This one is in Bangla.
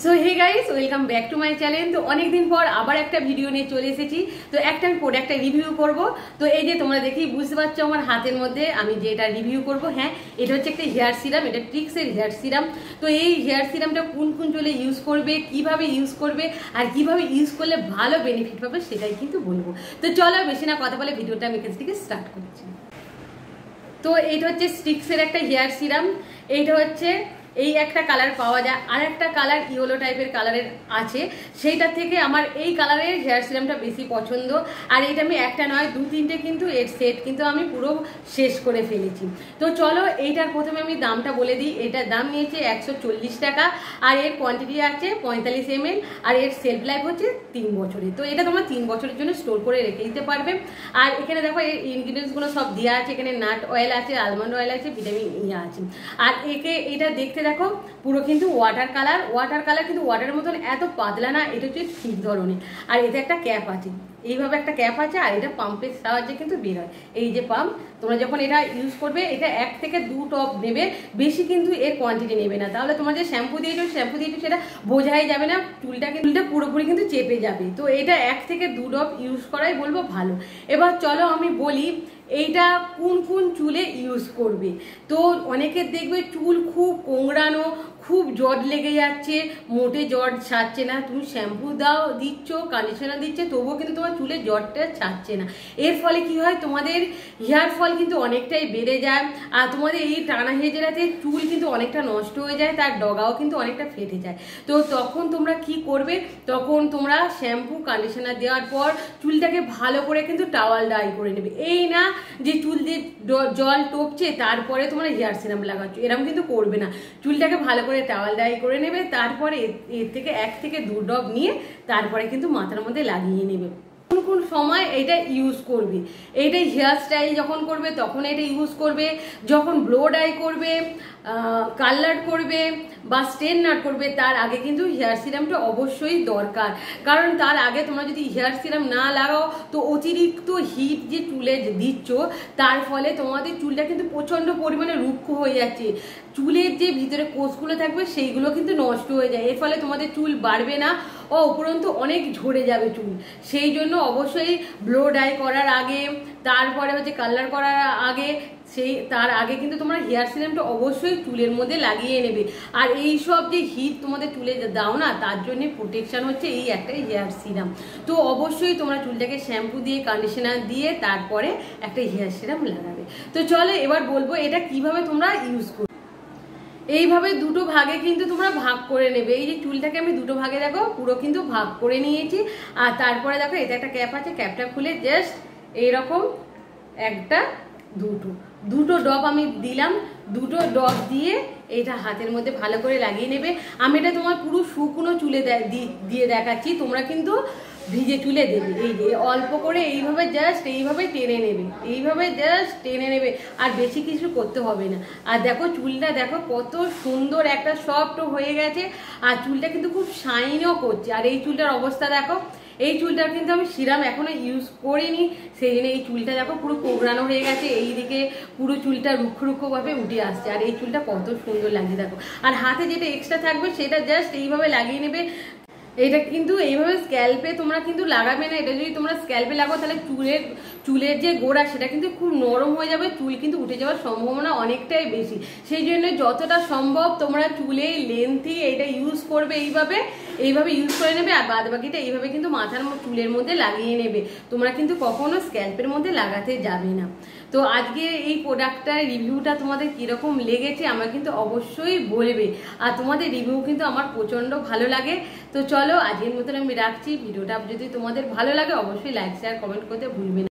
So hey guys, welcome back to my channel. তো অনেকদিন পর আবার একটা ভিডিও নিয়ে চলে এসেছি। তো একটা প্রোডাক্টটা রিভিউ করব। তো এই যে তোমরা দেখেই বুঝতে পারছো আমার হাতের মধ্যে আমি যেটা রিভিউ করব, হ্যাঁ এটা হচ্ছে একটা হেয়ার সিরাম। এটা ট্রিক্সের হেয়ার সিরাম। তো এই হেয়ার সিরামটা কোন কোন চুলে ইউজ করবে, কিভাবে ইউজ করবে আর কিভাবে ইউজ করলে ভালো বেনিফিট পাবে সেটাই কিন্তু বলবো। তো চলো বেশি না কথা বলে ভিডিওটা আমি এখান থেকে স্টার্ট করছি। তো এইটা হচ্ছে স্টিক্সের একটা হেয়ার সিরাম। এইটা হচ্ছে এই একটা কালার পাওয়া যায়, আর একটা কালার ইয়েলো টাইপের কালারের আছে। সেইটা থেকে আমার এই কালারের হেয়ার সিরামটা বেশি পছন্দ। আর এটা আমি একটা নয় দু তিনটে কিন্তু এর সেট কিন্তু আমি পুরো শেষ করে ফেলেছি। তো চলো এইটার প্রথমে আমি দামটা বলে দিই। এটার দাম নিয়েছে 140 টাকা, আর এর কোয়ান্টিটি আছে 45 ml, আর এর সেলফ লাইফ হচ্ছে 3 বছরের। তো এটা তোমরা 3 বছরের জন্য স্টোর করে রেখে দিতে পারবে। আর এখানে দেখো এর ইনগ্রিডিয়েন্টসগুলো সব দেওয়া আছে। এখানে নাট অয়েল আছে, আলমন্ড অয়েল আছে, ভিটামিন ই আছে। আর এটা দেখতে দেখো পুরো কিন্তু ওয়াটার কালার কিন্তু ওয়াটারের মতন এত পাতলা না, এটা হচ্ছে ঠিক ধরনের। আর এতে একটা ক্যাপ আছে, এইভাবে একটা ক্যাপ আছে, আর এটা পাম্পের সাহায্যে কিন্তু বের হয়। এই যে পাম্প, তোমরা যখন এটা ইউজ করবে এটা 1 থেকে 2 টপ নেবে, বেশি কিন্তু এর কোয়ান্টিটি নেবে না। তাহলে তোমার যে শ্যাম্পু দিয়েছো সেটা বোঝাই যাবে না, চুলটা পুরোপুরি কিন্তু চেপে যাবে। তো এটা 1 থেকে 2 ড্রপ ইউজ করাই বলবো ভালো। এবার চলো আমি বলি এইটা কোন কোন চুলে ইউজ করবে। তো অনেকের দেখবে চুল খুব কোংড়ানো, খুব জট লেগে যাচ্ছে, মোটে জট ছাড়ছে না। তুমি শ্যাম্পু দিচ্ছ, কন্ডিশনার দিচ্ছে, তবুও কিন্তু তোমার চুলের জটটা ছাড়ছে না। এর ফলে কি হয়, তোমাদের হেয়ার ফল কিন্তু অনেকটাই বেড়ে যায়। আর তোমাদের এই টানা হেজড়াতে চুল কিন্তু অনেকটা নষ্ট হয়ে যায়, তার ডগাও কিন্তু অনেকটা ফেটে যায়। তো তখন তোমরা কি করবে, তখন তোমরা শ্যাম্পু কন্ডিশনার দেওয়ার পর চুলটাকে ভালো করে কিন্তু টাওয়াল ডাই করে নেবে। এই না যে চুল দিয়ে জল টপছে তারপরে তোমরা হেয়ার সিরাম লাগাচ্ছ, এরকম কিন্তু করবে না। চুলটাকে ভালো করে টাওয়াল ডাই করে নেবে, তারপরে এর থেকে 1 থেকে 2 ড্রপ নিয়ে তারপরে কিন্তু মাথার মধ্যে লাগিয়ে নেবে। কোন কোন সময় এটা ইউজ করবে, এইটা হেয়ার স্টাইল যখন করবে তখন এটা ইউজ করবে, যখন ব্লো ডাই করবে, কালার করবে বা স্ট্রেটনার করবে, তার আগে কিন্তু হেয়ার সিরামটা অবশ্যই দরকার। কারণ তার আগে তোমরা যদি হেয়ার সিরাম না লাগাও তো অতিরিক্ত হিট যে চুলে দিচ্ছ তার ফলে তোমাদের চুলটা কিন্তু প্রচন্ড পরিমাণে রুক্ষ হয়ে যাচ্ছে। চুলের যে ভিতরে কোষগুলো থাকবে সেইগুলো কিন্তু নষ্ট হয়ে যায়, এর ফলে তোমাদের চুল বাড়বে না ও উপরন্তু অনেক ঝরে যাবে চুল। সেই জন্য অবশ্যই ব্লো ডাই করার আগে, তারপরে হচ্ছে কালার করার আগে, তার আগে কিন্তু তোমরা হেয়ার সিরামটা অবশ্যই চুলের মধ্যে লাগিয়ে নেবে। আর এই সব যে হিট তোমাদের চুলে দাও না, তার জন্য প্রোটেকশন হচ্ছে এই একটা হেয়ার সিরাম। তো অবশ্যই তোমরা চুলটাকে শ্যাম্পু দিয়ে কন্ডিশনার দিয়ে তারপরে একটা হেয়ার সিরাম লাগাবে। তো চলো এবার বলবো এটা কিভাবে তোমরা ইউজ করবে। এইভাবে দুটো ভাগে কিন্তু তোমরা ভাগ করে নেবে। এই যে চুলটাকে আমি দুটো ভাগে দেখো পুরো কিন্তু ভাগ করে নিয়েছি। আর তারপরে দেখো এতে একটা ক্যাপ আছে, ক্যাপটা খুলে জাস্ট এইরকম একটা দুটো ড্রপ আমি দিলাম। দুটো ড্রপ দিয়ে এটা হাতের মধ্যে ভালো করে লাগিয়ে নেবে। আমি এটা তোমার পুরো শুকনো চুলে দিয়ে দেখাচ্ছি, তোমরা কিন্তু ভিজে চুলে দেবে। এই যে অল্প করে এইভাবে জাস্ট এইভাবে টেনে নেবে, এইভাবে জাস্ট টেনে নেবে, আর বেশি কিছু করতে হবে না। আর দেখো চুলটা দেখো কত সুন্দর একটা সফট হয়ে গেছে, আর চুলটা কিন্তু খুব শাইনও করছে। আর এই চুলটার অবস্থা দেখো, এই চুলটার কিন্তু আমি সিরাম এখনো ইউজ করিনি, সেই জন্য এই চুলটা দেখো পুরো কোঁকড়ানো হয়ে গেছে, এইদিকে পুরো চুলটা রুক্ষ ভাবে উঠে আসছে। আর এই চুলটা কত সুন্দর লাগছে দেখো। আর হাতে যেটা এক্সট্রা থাকবে সেটা জাস্ট এইভাবে লাগিয়ে নেবে। এটা কিন্তু এইভাবে স্ক্যাল্পে তোমরা কিন্তু লাগাবে না। এটা যদি তোমরা স্ক্যাল্পে লাগাও তাহলে চুলের যে গোড়া সেটা কিন্তু খুব নরম হয়ে যাবে, চুল কিন্তু উঠে যাওয়ার সম্ভাবনা অনেকটাই বেশি। সেই জন্য যতটা সম্ভব তোমরা চুলে লেন্থি এটা ইউজ করবে, এইভাবে ইউজ করে নেবে। আর বাদ বাকিটা এইভাবে কিন্তু মাথার চুলের মধ্যে লাগিয়ে নেবে। তোমরা কিন্তু কখনো স্ক্যাল্পের মধ্যে লাগাতে যাবে না। তো আজকে এই প্রোডাক্টটার রিভিউটা তোমাদের কিরকম লেগেছে আমার কিন্তু অবশ্যই বলবে। আর তোমাদের রিভিউ কিন্তু আমার প্রচন্ড ভালো লাগে। তো চলো আজকের মতন আমি রাখছি। ভিডিওটা যদি তোমাদের ভালো লাগে অবশ্যই লাইক শেয়ার কমেন্ট করতে ভুলবে না।